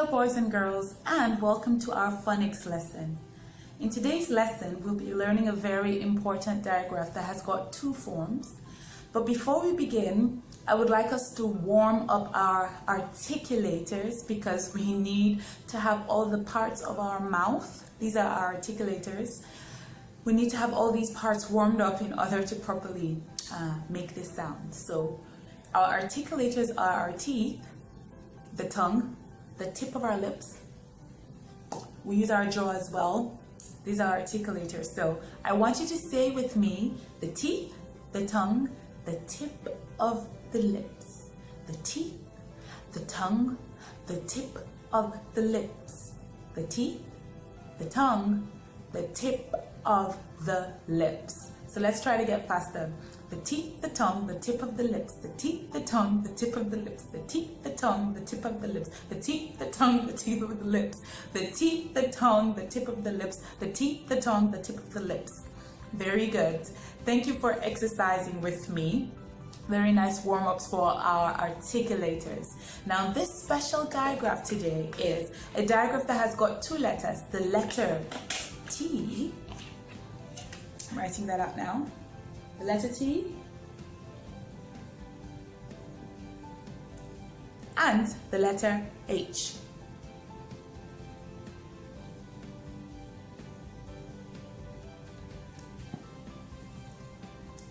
Hello boys and girls, and welcome to our phonics lesson. In today's lesson, we'll be learning a very important digraph that has got two forms. But before we begin, I would like us to warm up our articulators because we need to have all the parts of our mouth. These are our articulators. We need to have all these parts warmed up in order to properly make this sound. So our articulators are our teeth, the tongue, the tip of our lips. We use our jaw as well. These are articulators. So I want you to say with me, the teeth, the tongue, the tip of the lips. The teeth, the tongue, the tip of the lips. The teeth, the tongue, the tip of the lips. So let's try to get faster. The teeth, the tongue, the tip of the lips. The teeth, the tongue, the tip of the lips. The teeth, the tongue, the tip of the lips. The teeth, the tongue, the tip of the lips. The teeth, the tongue, the tip of the lips. The teeth, the tongue, the tip of the lips. Very good. Thank you for exercising with me. Very nice warm-ups for our articulators. Now this special digraph today is a digraph that has got two letters. The letter T. I'm writing that out now. The letter T and the letter H.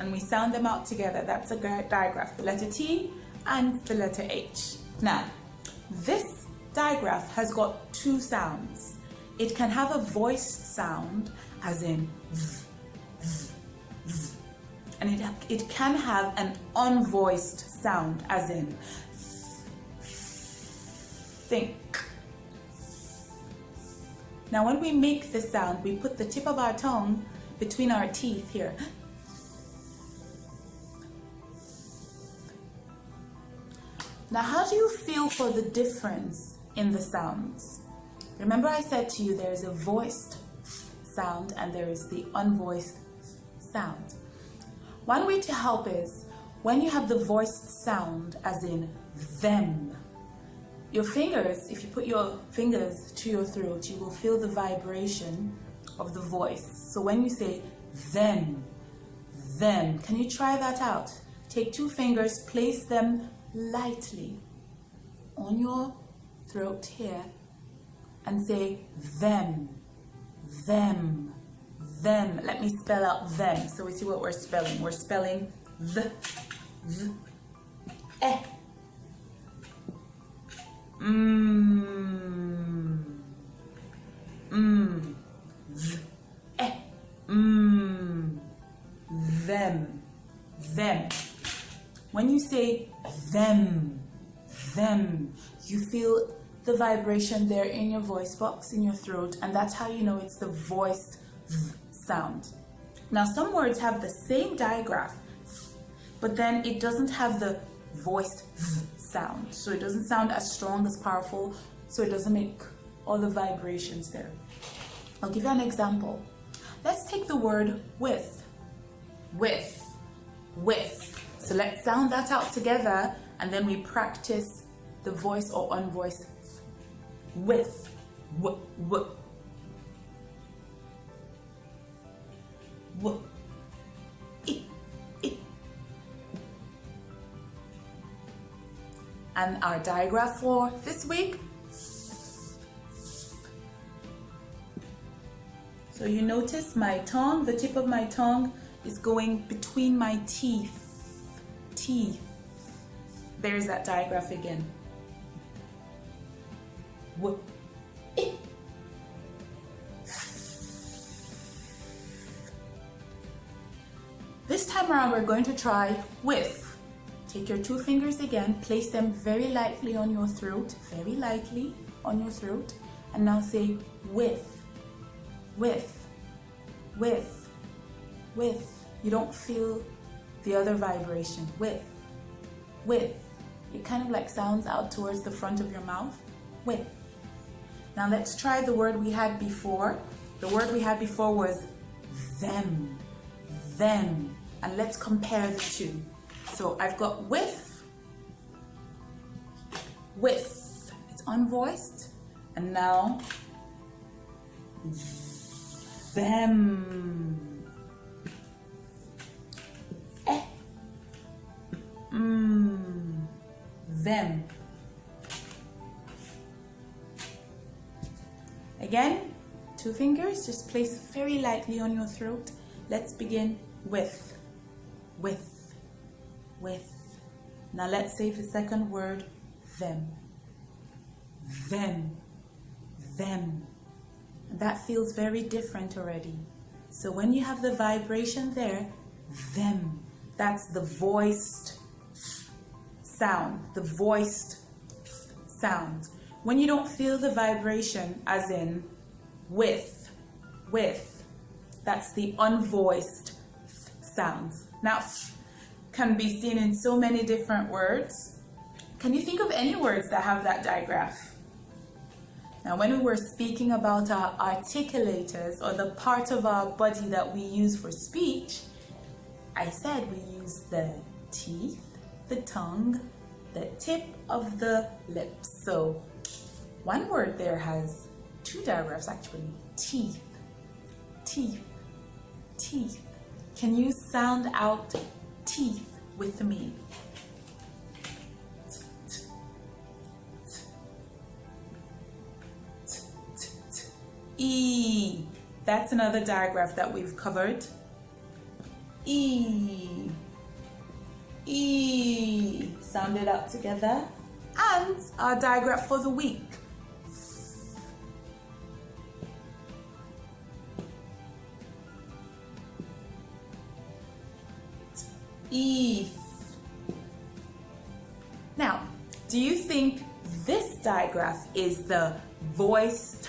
And we sound them out together. That's a digraph. The letter T and the letter H. Now, this digraph has got two sounds. It can have a voiced sound, as in v, v, v. And it can have an unvoiced sound, as in think. Now when we make this sound, we put the tip of our tongue between our teeth here. Now how do you feel for the difference in the sounds? Remember I said to you there's a voiced sound and there is the unvoiced sound. One way to help is when you have the voiced sound, as in them, your fingers, if you put your fingers to your throat, you will feel the vibration of the voice. So when you say them, can you try that out? Take two fingers, place them lightly on your throat here and say them. Let me spell out them so we see what we're spelling. We're spelling the, z, eh. Z, eh. Them. When you say them, you feel the vibration there in your voice box, in your throat, and that's how you know it's the voiced sound. Now some words have the same digraph, but then it doesn't have the voiced sound. So it doesn't sound as strong, as powerful, so it doesn't make all the vibrations there. I'll give you an example. Let's take the word with. So let's sound that out together and then we practice the voice or unvoiced with. And our digraph for this week. So you notice my tongue, the tip of my tongue is going between my teeth. There's that digraph again. This time around we're going to try with. Take your two fingers again, place them very lightly on your throat, and now say with. You don't feel the other vibration. With. It kind of like sounds out towards the front of your mouth. With. Now let's try the word we had before. The word we had before was them. And let's compare the two. So I've got with. It's unvoiced. And now, them. Them. Again, 2 fingers, just place very lightly on your throat. Let's begin with. Now let's say the second word, them. Them. And that feels very different already. So when you have the vibration there, them, that's the voiced sound, the voiced sound. When you don't feel the vibration, as in with, that's the unvoiced sounds. Now, can be seen in so many different words. Can you think of any words that have that digraph? Now, when we were speaking about our articulators, or the part of our body that we use for speech, I said we use the teeth, the tongue, the tip of the lips. So one word there has 2 digraphs actually. Teeth. Can you sound out teeth with me? E. That's another digraph that we've covered. E. Sound it out together. And our digraph for the week. E. Now, do you think this digraph is the voiced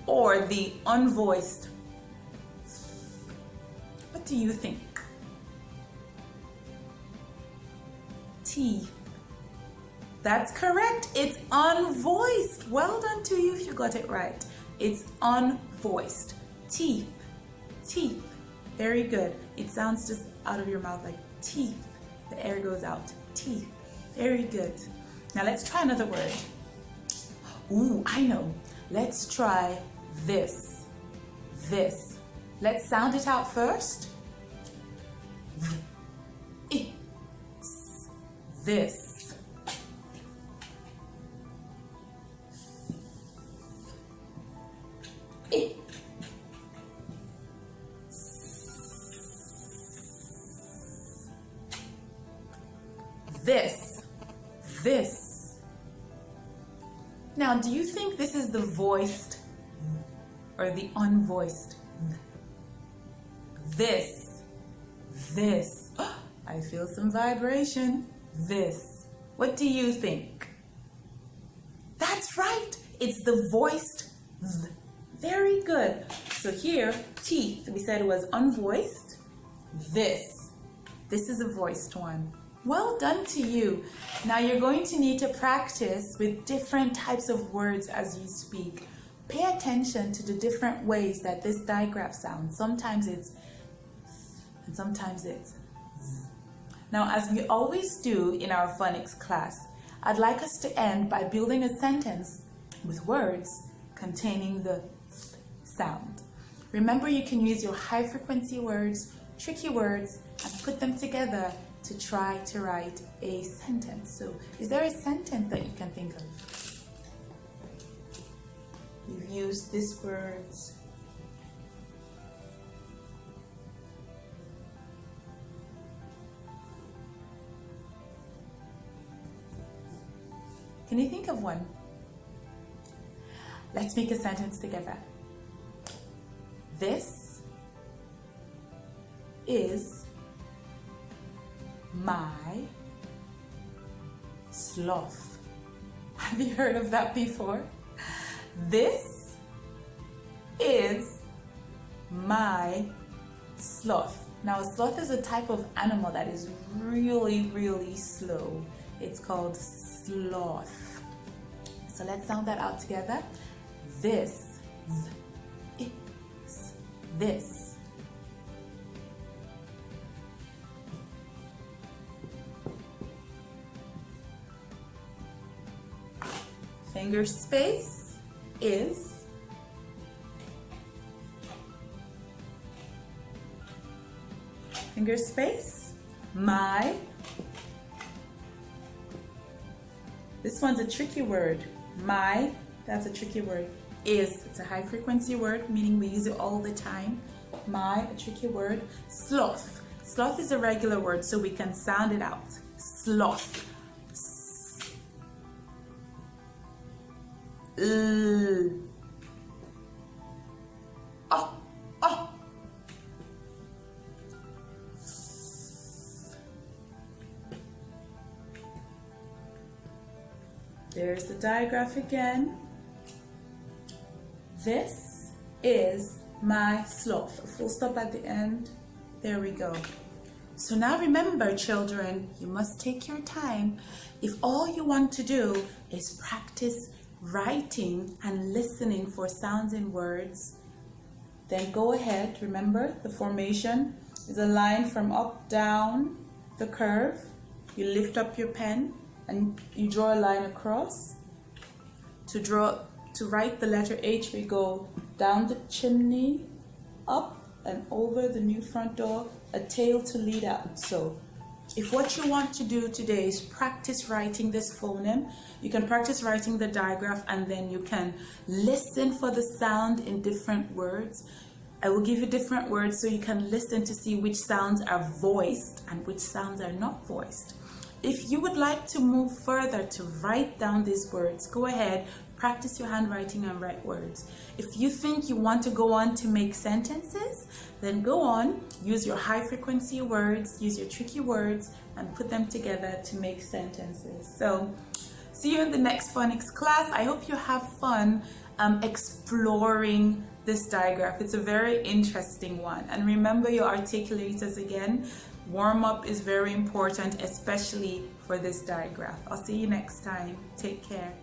or the unvoiced? What do you think? T. That's correct. It's unvoiced. Well done to you if you got it right. It's unvoiced. Teeth. Very good. It sounds just out of your mouth like teeth. The air goes out. Teeth. Very good. Now let's try another word. Ooh, I know. Let's try this. Let's sound it out first. This. This. Now, do you think this is the voiced or the unvoiced? This. I feel some vibration. This. What do you think? That's right. It's the voiced. Very good. So here, teeth, we said it was unvoiced. This is a voiced one. Well done to you. Now you're going to need to practice with different types of words as you speak. Pay attention to the different ways that this digraph sounds. Sometimes it's and sometimes it's. Now, as we always do in our phonics class, I'd like us to end by building a sentence with words containing the sound. Remember, you can use your high frequency words, tricky words, and put them together to try to write a sentence. So, is there a sentence that you can think of? You've used these words. Can you think of one? Let's make a sentence together. This is my sloth. Have you heard of that before? This is my sloth. Now, a sloth is a type of animal that is really, really slow. It's called sloth. So let's sound that out together. This is this. Finger space is. Finger space, my. This one's a tricky word. My, that's a tricky word. Is, it's a high frequency word, meaning we use it all the time. My, a tricky word. Sloth. Sloth is a regular word, so we can sound it out. Sloth. Oh, oh. There's the digraph again. This is my sloth. A full stop at the end. There we go. So now remember, children, you must take your time. If all you want to do is practice writing and listening for sounds in words, then go ahead. Remember, the formation is a line from up, down, the curve. You lift up your pen and you draw a line across. To write the letter H, we go down the chimney, up and over the new front door, a tail to lead out. So if what you want to do today is practice writing this phoneme, you can practice writing the digraph and then you can listen for the sound in different words. I will give you different words so you can listen to see which sounds are voiced and which sounds are not voiced. If you would like to move further to write down these words, go ahead, practice your handwriting and write words. If you think you want to go on to make sentences, then go on, use your high frequency words, use your tricky words, and put them together to make sentences. So, see you in the next phonics class. I hope you have fun exploring this digraph. It's a very interesting one. And remember your articulators again. Warm up is very important, especially for this digraph. I'll see you next time. Take care.